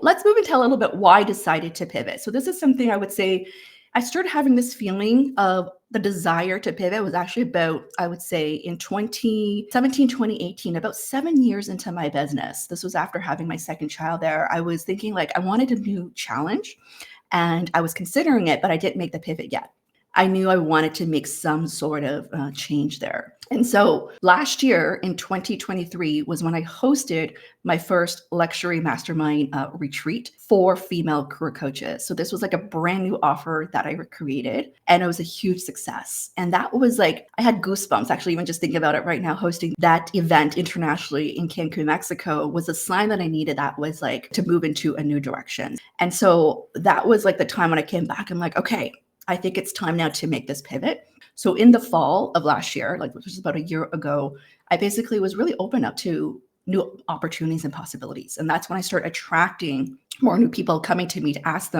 let's move into a little bit why I decided to pivot. So this is something I would say I started having this feeling of the desire to pivot was actually about, I would say, in 2017, 2018, about 7 years into my business. This was after having my second child there. I was thinking like I wanted a new challenge and I was considering it, but I didn't make the pivot yet. I knew I wanted to make some sort of change there. And so last year in 2023 was when I hosted my first luxury mastermind retreat for female career coaches. So this was like a brand new offer that I created and it was a huge success. And that was like, I had goosebumps actually, even just thinking about it right now. Hosting that event internationally in Cancun, Mexico was a sign that I needed that was like to move into a new direction. And so that was like the time when I came back and like, okay, I think it's time now to make this pivot. So in the fall of last year, like which was about a year ago, I basically was really open up to new opportunities and possibilities. And that's when I started attracting more new people coming to me to ask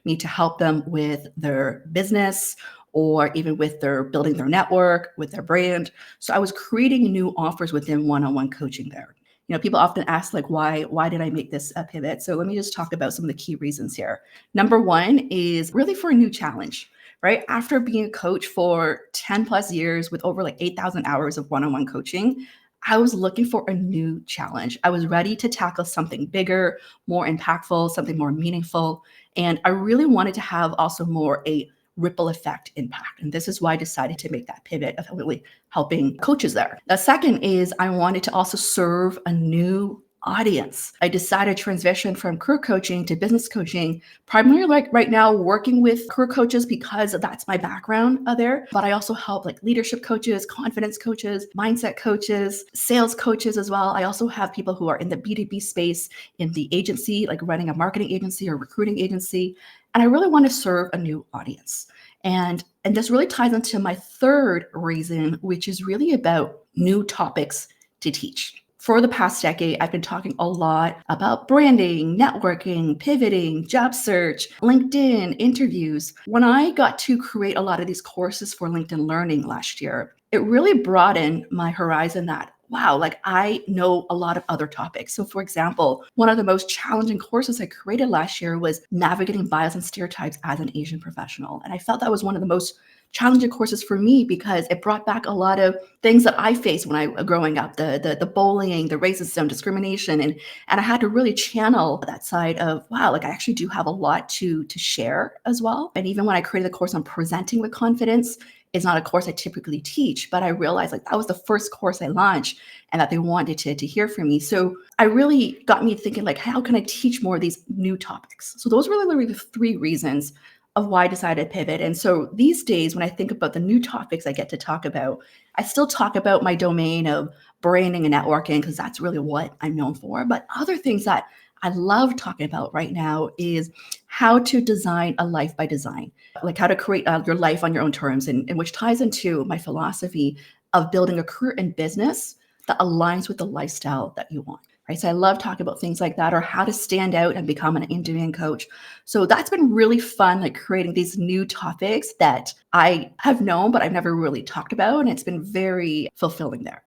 me to help them with their business or even with their building their network, with their brand. So I was creating new offers within one-on-one coaching there. People often ask like, why did I make this a pivot? So let me just talk about some of the key reasons here. Number one is really for a new challenge. Right after being a coach for 10 plus years with over like 8,000 hours of one-on-one coaching, I was looking for a new challenge. I was ready to tackle something bigger, more impactful, something more meaningful. And I really wanted to have also more a ripple effect impact. And this is why I decided to make that pivot of really helping coaches there. The second is I wanted to also serve a new audience. I decided to transition from career coaching to business coaching, primarily like right now working with career coaches because that's my background there. But I also help like leadership coaches, confidence coaches, mindset coaches, sales coaches as well. I also have people who are in the B2B space in the agency, like running a marketing agency or recruiting agency. And I really want to serve a new audience. And this really ties into my third reason, which is really about new topics to teach. For the past decade, I've been talking a lot about branding, networking, pivoting, job search, LinkedIn, interviews. When I got to create a lot of these courses for LinkedIn Learning last year, it really broadened my horizon that, wow, like I know a lot of other topics. So for example, one of the most challenging courses I created last year was navigating bias and stereotypes as an Asian professional. And I felt that was one of the most challenging courses for me because it brought back a lot of things that I faced when I was growing up, the bullying, the racism, discrimination. And I had to really channel that side of, wow, like I actually do have a lot to share as well. And even when I created the course on presenting with confidence, it's not a course I typically teach, but I realized like that was the first course I launched and that they wanted to hear from me. So I really got me thinking like, how can I teach more of these new topics? So those were literally the three reasons of why I decided to pivot. And so these days, when I think about the new topics I get to talk about, I still talk about my domain of branding and networking because that's really what I'm known for. But other things that I love talking about right now is how to design a life by design, like how to create your life on your own terms, and which ties into my philosophy of building a career and business that aligns with the lifestyle that you want. Right. So I love talking about things like that or how to stand out and become an in-demand coach. So that's been really fun, like creating these new topics that I have known, but I've never really talked about. And it's been very fulfilling there.